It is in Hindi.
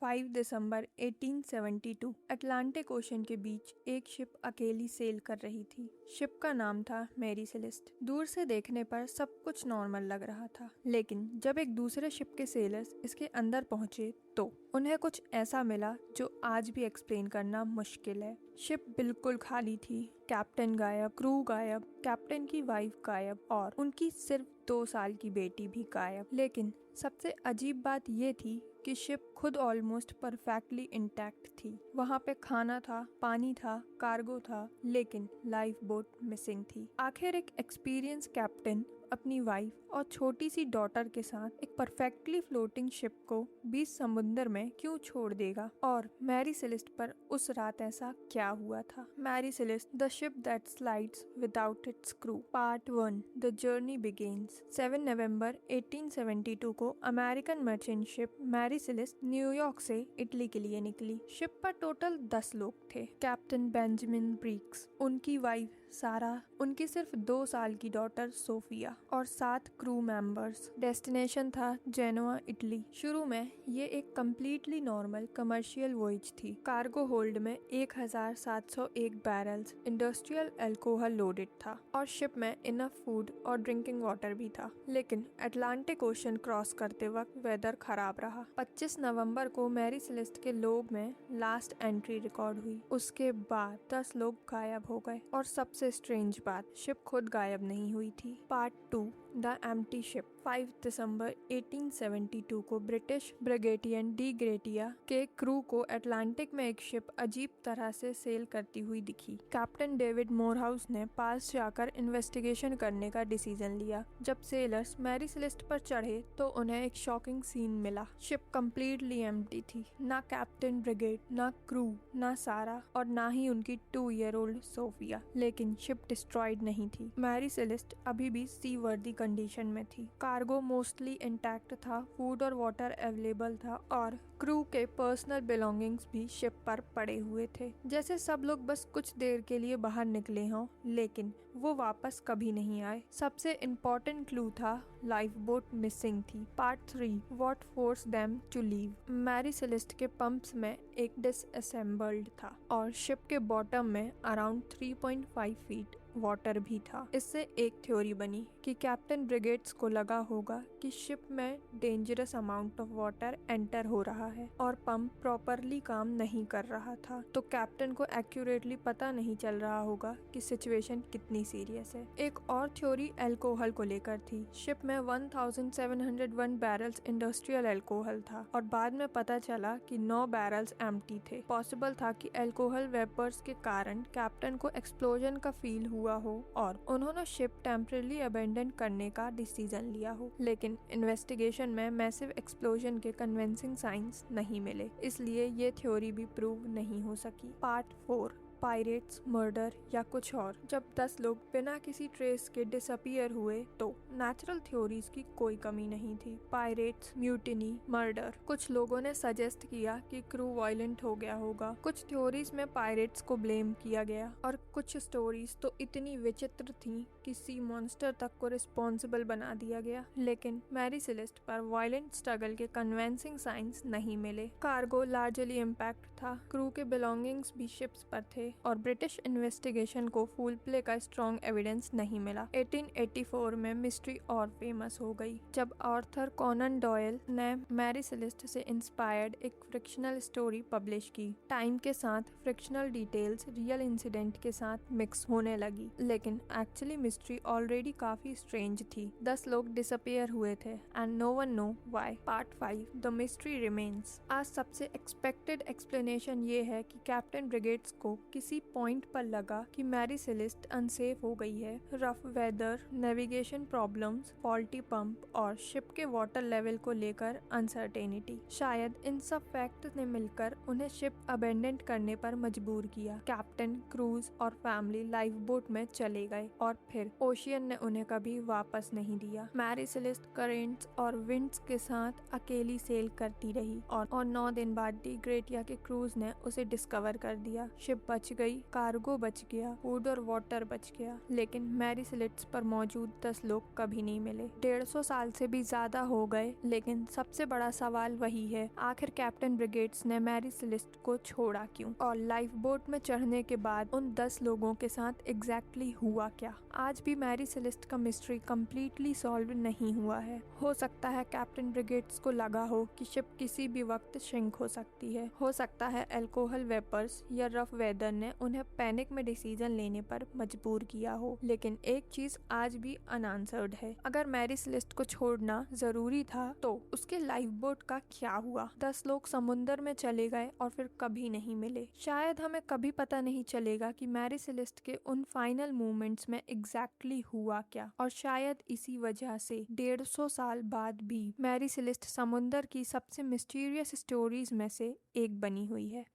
5 दिसंबर 1872 अटलांटिक ओशन के बीच एक शिप अकेली सेल कर रही थी। शिप का नाम था मैरी सेलेस्ट। दूर से देखने पर सब कुछ नॉर्मल लग रहा था, लेकिन जब एक दूसरे शिप के सेलर्स इसके अंदर पहुंचे तो उन्हें कुछ ऐसा मिला जो आज भी एक्सप्लेन करना मुश्किल है। शिप बिल्कुल खाली थी, कैप्टन गायब, क्रू गायब, कैप्टन की वाइफ गायब और उनकी सिर्फ 2 साल की बेटी भी गायब। लेकिन सबसे अजीब बात ये थी कि शिप खुद ऑलमोस्ट परफेक्टली इंटैक्ट थी। वहाँ पे खाना था, पानी था, कार्गो था, लेकिन लाइफ बोट मिसिंग थी। आखिर एक एक्सपीरियंस कैप्टन अपनी वाइफ और छोटी सी डॉटर के साथ एक परफेक्टली फ्लोटिंग शिप को बीच समुद्र में क्यों छोड़ देगा? और मैरी सेलेस्ट पर उस रात ऐसा क्या हुआ था? Mary Celeste, the ship that slides without its crew, part 1, the journey begins. 7 नवंबर 1872 को American merchant ship Mary Celeste New York से इटली के लिए निकली। शिप पर टोटल 10 लोग थे। कैप्टन बेंजामिन ब्रीक्स, उनकी वाइफ सारा, उनकी सिर्फ 2 साल की डॉटर सोफिया और 7 क्रू मेंबर्स। डेस्टिनेशन था जेनोआ, इटली। शुरू में ये एक कम्प्लीटली नॉर्मल कमर्शियल वॉयज थी। कार्गो होल्ड में 1701 बैरल्स इंडस्ट्रियल अल्कोहल लोडेड था और शिप में इनफ फूड और ड्रिंकिंग वाटर भी था। लेकिन अटलांटिक ओशन क्रॉस करते वक्त वेदर खराब रहा। 25 नवंबर को मैरी सेलेस्ट के लोग में लास्ट एंट्री रिकॉर्ड हुई। उसके बाद 10 लोग गायब हो गए और सबसे स्ट्रेंज बात, शिप खुद गायब नहीं हुई थी। Part 2, the empty ship. 5 दिसंबर 1872 को ब्रिटिश ब्रिगेडियन डी ग्रेटिया के क्रू को अटलांटिक में एक शिप अजीब तरह से सेल करती हुई दिखी। कैप्टन डेविड मोरहाउस ने पास जाकर इन्वेस्टिगेशन करने का डिसीजन लिया। जब सेलर्स मैरी सेलेस्ट पर चढ़े तो उन्हें एक शॉकिंग सीन मिला। शिप कम्प्लीटली एम्प्टी थी। ना कैप्टन ब्रिगेड, ना क्रू, ना सारा और ना ही उनकी 2 ईयर ओल्ड सोफिया। लेकिन शिप डिस्ट्रॉयड नहीं थी। मैरी सेलेस्ट अभी भी सी वर्दी कंडीशन में थी। कार्गो मोस्टली इंटैक्ट था, फूड और वाटर अवेलेबल था और क्रू के पर्सनल बिलोंगिंग्स भी शिप पर पड़े हुए थे। जैसे सब लोग बस कुछ देर के लिए बाहर निकले हों, लेकिन वो वापस कभी नहीं आए। सबसे इम्पोर्टेंट क्लू था, लाइफ बोट मिसिंग थी। Part 3, what force them to leave. Mary Celeste के पंप्स में एक डिसअसेंबल्ड था और शिप के बॉटम में अराउंड 3.5 फीट वाटर भी था। इससे एक थ्योरी बनी कि कैप्टन ब्रिगेड्स को लगा होगा कि शिप में dangerous amount of water enter हो रहा है और पंप प्रॉपरली काम नहीं कर रहा था, तो कैप्टन को एक्यूरेटली पता नहीं चल रहा होगा कि सिचुएशन कितनी सीरियस है। एक और थ्योरी अल्कोहल को लेकर थी। शिप में 1701 बैरल्स इंडस्ट्रियल अल्कोहल था और बाद में पता चला कि 9 बैरल्स एम्प्टी थे। पॉसिबल था कि अल्कोहल वेपर्स के कारण कैप्टन को एक्सप्लोजन का फील हुआ हो और उन्होंने शिप टेम्परेरी अबेंडन करने का डिसीजन लिया हो। लेकिन इन्वेस्टिगेशन में मैसिव एक्सप्लोजन के कन्विंसिंग साइंस नहीं मिले, इसलिए ये थ्योरी भी प्रूव नहीं हो सकी। पार्ट 4, पायरेट्स, मर्डर या कुछ और। जब 10 लोग बिना किसी ट्रेस के डिसअपियर हुए तो नेचुरल थ्योरीज की कोई कमी नहीं थी। Pirates, mutiny, murder. कुछ लोगों ने सजेस्ट किया कि क्रू वायलेंट हो गया होगा। कुछ थ्योरीज में पायरेट्स को ब्लेम किया गया और कुछ स्टोरीज तो इतनी विचित्र थी कि सी मॉन्स्टर तक को रिस्पॉन्सिबल बना दिया गया। लेकिन मैरी सेलेस्ट पर वायलेंट स्ट्रगल के कन्विंसिंग साइंस नहीं मिले। कार्गो लार्जली इम्पैक्ट था, क्रू के बिलोंगिंग्स भी शिप्स पर थे और ब्रिटिश इन्वेस्टिगेशन को फुल प्ले का स्ट्रॉन्ग एविडेंस नहीं मिला। 1884 में मिस्ट्री और फेमस हो गई जब आर्थर कॉनन डॉयल ने मैरी सेलेस्ट से इंस्पायर्ड एक फ्रिक्शनल स्टोरी पब्लिश की। टाइम के साथ फ्रिक्शनल डिटेल्स रियल इंसिडेंट के साथ मिक्स होने लगी, लेकिन एक्चुअली मिस्ट्री ऑलरेडी काफी स्ट्रेंज थी। 10 लोग डिसअपियर हुए थे and no one know why. Part 5, the mystery remains. आज सबसे एक्सपेक्टेड एक्सप्लेनेशन ये है कि कैप्टन ब्रिगेड्स को किसी पॉइंट पर लगा कि मैरी सेलेस्ट अनसेफ हो गई है। Rough weather, navigation problems, faulty pump और शिप के वाटर लेवल को लेकर अनसर्टेनिटी, शायद इन सब फैक्ट ने मिलकर उन्हें शिप अबेंडन करने पर मजबूर किया। कैप्टन, क्रूज और फैमिली लाइफ बोट में चले गए और फिर फिर ओशियन ने उन्हें कभी वापस नहीं दिया। मैरी सेलेस्ट करेंट्स और विंड्स के साथ अकेली सेल करती रही और 9 दिन बाद दी ग्रेटिया के क्रूज ने उसे डिस्कवर कर दिया। शिप बच गई, कार्गो बच गया, फूड और वाटर बच गया, लेकिन मैरी सेलेस्ट पर मौजूद 10 लोग कभी नहीं मिले। 150 साल से भी ज्यादा हो गए, लेकिन सबसे बड़ा सवाल वही है, आखिर कैप्टन ब्रिगेड्स ने मैरी सेलेस्ट को छोड़ा क्यों? और लाइफ बोट में चढ़ने के बाद उन 10 लोगों के साथ एग्जैक्टली हुआ क्या? आज भी मैरी सेलेस्ट का मिस्ट्री कम्प्लीटली सॉल्व नहीं हुआ है। हो सकता है कैप्टन ब्रिगेड्स को लगा हो कि शिप किसी भी वक्त श्रिंक हो सकती है। हो सकता है अल्कोहल वेपर्स या रफ वेदर ने उन्हें पैनिक में डिसीजन लेने पर मजबूर किया हो। लेकिन एक चीज आज भी अनआंसर्ड है, अगर मैरी सेलेस्ट को छोड़ना जरूरी था तो उसके लाइफ बोट का क्या हुआ? 10 लोग समुंदर में चले गए और फिर कभी नहीं मिले। शायद हमें कभी पता नहीं चलेगा कि मैरी सेलेस्ट के उन फाइनल मोमेंट्स में एग्जैक्टली हुआ क्या, और शायद इसी वजह से 150 साल बाद भी मैरी सेलेस्ट समुंदर की सबसे मिस्टीरियस स्टोरीज में से एक बनी हुई है।